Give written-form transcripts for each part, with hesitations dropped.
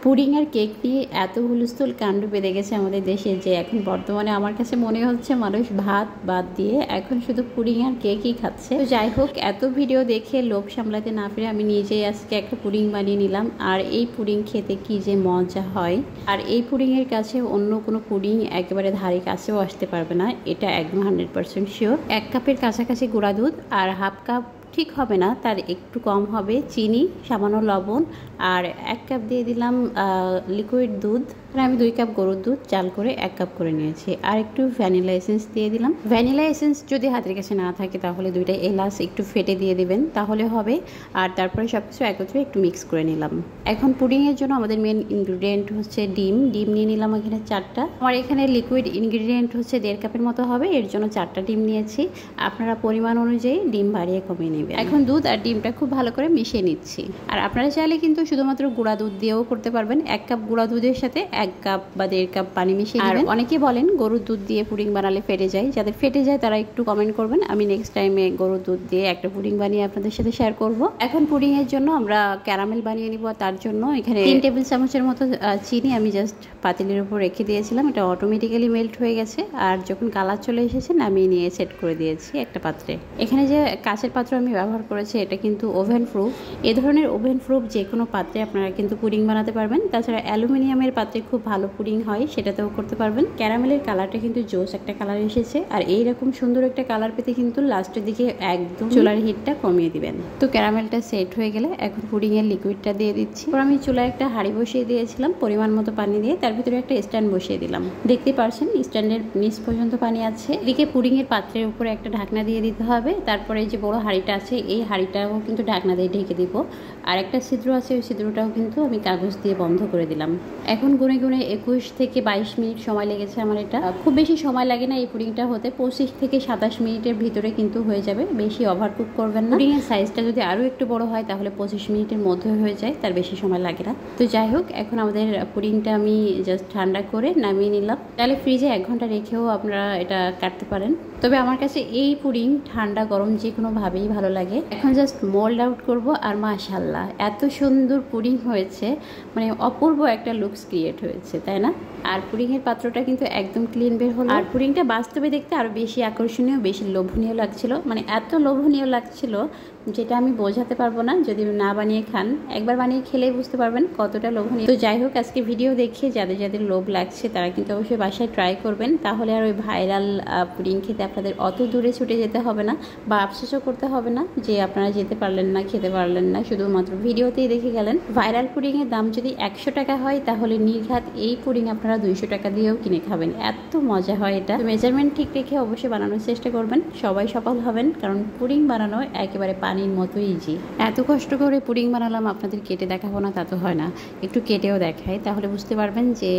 Pudding আর cake নিয়ে এত হুলস্থুল কাণ্ড বেঁধে গেছে আমাদের দেশে যে এখন বর্তমানে আমার কাছে মনে হচ্ছে মানুষ ভাত বাদ দিয়ে এখন শুধু পুডিং আর কেকই খাচ্ছে। তো যাই হোক, এত ভিডিও দেখে লোভ সামলাতে না পেরে আমি নিজেই আজকে একটা পুডিং বানিয়ে নিলাম। আর এই পুডিং খেতে কি যে মজা হয়, আর এই পুডিংয়ের কাছে অন্য কোনো পুডিং একেবারে ধারে কাছেও আসতে পারবে না, এটা একদম 100% শিওর। 1 কাপের কাছাকাছি গুঁড়া দুধ আর হাফ কাপ ঠিক হবে না, তার একটু কম হবে চিনি, সামান্য লবণ, আর 1 কাপ দিয়ে দিলাম লিকুইড দুধ। আমি 2 কাপ গরুর দুধ চাল করে 1 কাপ করে নিয়েছি। আর একটু ভ্যানিলা এসেন্স দিয়ে দিলাম। ভ্যানিলা এসেন্স যদি হাতের কাছে না থাকে তাহলে 2টা এলাচ একটু ফেটে দিয়ে দিবেন, তাহলে হবে। আর তারপরে সবকিছু একত্রে একটু মিক্স করে নিলাম। এখন পুডিংয়ের জন্য আমাদের মেন ইনগ্রিডিয়েন্ট হচ্ছে ডিম নিয়ে নিলাম এখানে 4টা। আমার এখানে লিকুইড ইনগ্রিডিয়েন্ট হচ্ছে 1.5 কাপের মতো হবে, এর জন্য 4টা ডিম নিয়েছি। আপনারা পরিমাণ অনুযায়ী ডিম বাড়িয়ে কমিয়ে নেবেন। এখন দুধ আর ডিমটা খুব ভালো করে মিশিয়ে নিচ্ছি। আর আপনারা চাইলে কিন্তু শুধুমাত্র গুঁড়া দুধ দিয়েও করতে পারবেন। 1 কাপ গুঁড়া দুধের সাথে 1 কাপ বা 1.5 কাপ পানি মিশিয়ে দিবেন। আর অনেকে বলেন গরুর দুধ দিয়ে পুডিং বানালে ফেটে যায়, যাদের ফেটে যায় তারা একটু কমেন্ট করবেন। আমি নেক্সট টাইমে গরুর দুধ দিয়ে একটা পুডিং বানিয়ে আপনাদের সাথে শেয়ার করব। এখন পুডিং এর জন্য আমরা ক্যারামেল বানিয়ে নিব। তার জন্য এখানে 3 টেবিল চামচের মতো চিনি আমি জাস্ট পাতিলের উপর রেখে দিয়েছিলাম। এটা অটোমেটিক্যালি মেল্ট হয়ে গেছে। আর যখন কালার চলে এসেছে নামিয়ে নিয়ে সেট করে দিয়েছি একটা পাত্রে। এখানে যে কাঁচের পাত্র আমি ব্যবহার করেছি এটা কিন্তু ওভেন প্রুফ। এ ধরনের ওভেন প্রুফ যে কোনো পাত্রে আপনারা কিন্তু পুডিং বানাতে পারবেন। তাছাড়া অ্যালুমিনিয়ামের পাত্রে খুব ভালো পুডিং হয়, সেটাতেও করতে পারবেন। ক্যারামেলের কালারটা কিন্তু জোস একটা কালার এসেছে। আর এইরকম সুন্দর একটা কালার পেতে কিন্তু লাস্টের দিকে একদম চুলার হিটটা কমিয়ে দিবেন। তো ক্যারামেলটা সেট হয়ে গেলে এখন পুডিং এর লিকুইডটা দিয়ে দিচ্ছি। আমি চুলায় একটা হাঁড়ি বসিয়ে দিয়েছিলাম পরিমাণ মতো পানি দিয়ে, তার ভিতরে একটা স্ট্যান্ড বসিয়ে দিলাম। দেখতে পাচ্ছেন স্ট্যান্ডের নিচ পর্যন্ত পানি আছে। এদিকে পুডিং এর পাত্রের উপরে একটা ঢাকনা দিয়ে দিতে হবে। তারপরে এই যে বড় হাঁড়িটা আছে এই হাঁড়িটাও কিন্তু ঢাকনা দিয়ে ঢেকে দিব। আর একটা ছিদ্র আছে, ওই ছিদ্রটাও কিন্তু আমি কাগজ দিয়ে বন্ধ করে দিলাম। এখন গুনে গুনে 21 থেকে 22 মিনিট সময় লেগেছে আমার। এটা খুব বেশি সময় লাগে না এই পুডিংটা হতে, 25 থেকে 27 মিনিটের ভিতরে কিন্তু হয়ে যাবে। বেশি ওভার কুক করবেন না। পুডিং এর সাইজটা যদি আরো একটু বড় হয় তাহলে 25 মিনিটের মধ্যে হয়ে যায়, তার বেশি সময় লাগে না। তো যাই হোক, এখন আমাদের পুডিংটা আমি জাস্ট ঠান্ডা করে নামিয়ে নিলাম। তাহলে ফ্রিজে 1 ঘন্টা রেখেও আপনারা এটা কাটতে পারেন। তবে আমার কাছে এই পুডিং ঠান্ডা গরম যে কোনো ভাবেই ভালো লাগে। এখন জাস্ট মোল্ড আউট করব। আর মাশাআল্লাহ এত সুন্দর পুডিং হয়েছে, মানে অপূর্ব একটা লুকস ক্রিয়েট হয়েছে, তাই না? আর পুডিংয়ের পাত্রটা কিন্তু একদম ক্লিন বের হলো। আর পুডিংটা বাস্তবে দেখতে আরো বেশি আকর্ষণীয়, বেশি লোভনীয় লাগছিল। মানে এত লোভনীয় লাগছিল যেটা আমি বোঝাতে পারবো না। যদি না বানিয়ে খান, একবার বানিয়ে খেলেই বুঝতে পারবেন কতটা লোভনীয়। তো যাই হোক, আজকে ভিডিও দেখে যাদের যাদের লোভ লাগছে তারা কিন্তু অবশ্যই বাসায় ট্রাই করবেন। তাহলে আর ওই ভাইরাল পুডিং খেতে আপনাদের অত দূরে ছুটে যেতে হবে না, বা আফসোসও করতে হবে না যে আপনারা যেতে পারলেন না, খেতে পারলেন না, শুধুমাত্র ভিডিওতেই দেখে গেলেন। ভাইরাল পুডিং এর দাম যদি 100 টাকা হয় তাহলে নির্ঘাত এই পুডিং আপনারা 200 টাকা দিয়েও কিনে খাবেন। এত মজা হয় এটা। মেজারমেন্ট ঠিক রেখে অবশ্যই বানানোর চেষ্টা করবেন, সবাই সফল হবেন। কারণ পুডিং বানানো একেবারে পানির মতো ইজি। এত কষ্ট করে পুডিং বানালাম, আপনাদের কেটে দেখাবো না তা তো হয় না, একটু কেটেও দেখাই, তাহলে বুঝতে পারবেন যে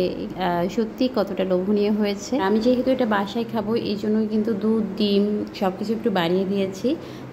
সত্যি কতটা লোভনীয় হয়েছে। আমি যেহেতু এটা বাসায় খাবো এই জন্যই কিন্তু দুধ ডিম সবকিছু একটু বাড়িয়ে দিয়েছি,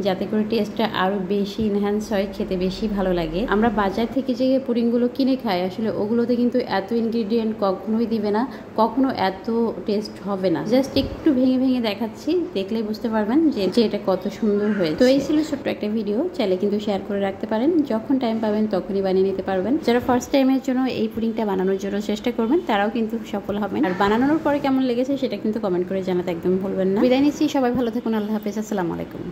যাতে করে টেস্টটা আরো বেশি ইনহ্যান্স হয়, খেতে বেশি ভালো লাগে। আমরা বাজার থেকে যে পুডিংগুলো কিনে খাই আসলে ওগুলোতে কিন্তু এত ইনগ্রিডিয়েন্ট কখনোই দিবে না, কখনো এত টেস্ট হবে না। জাস্ট একটু ভেঙে ভেঙে দেখাচ্ছি, দেখলেই বুঝতে পারবেন যে এটা কত সুন্দর হয়েছে। তো এই ছিল ছোট্ট একটা ভিডিও, চাইলে কিন্তু শেয়ার করে রাখতে পারেন। যখন টাইম পাবেন তখনই বানিয়ে নিতে পারবেন। যারা ফার্স্ট টাইমের জন্য এই পুডিংটা বানানোর জন্য চেষ্টা করবেন তারাও কিন্তু সফল হবেন। আর বানানোর পরে কেমন লেগেছে সেটা কিন্তু কমেন্ট করে জানাতে একদম ভুলবেন না। বিদায় নিচ্ছি, সবাই ভালো থাকুন, আল্লাহ হাফেজ, আসসালামু আলাইকুম।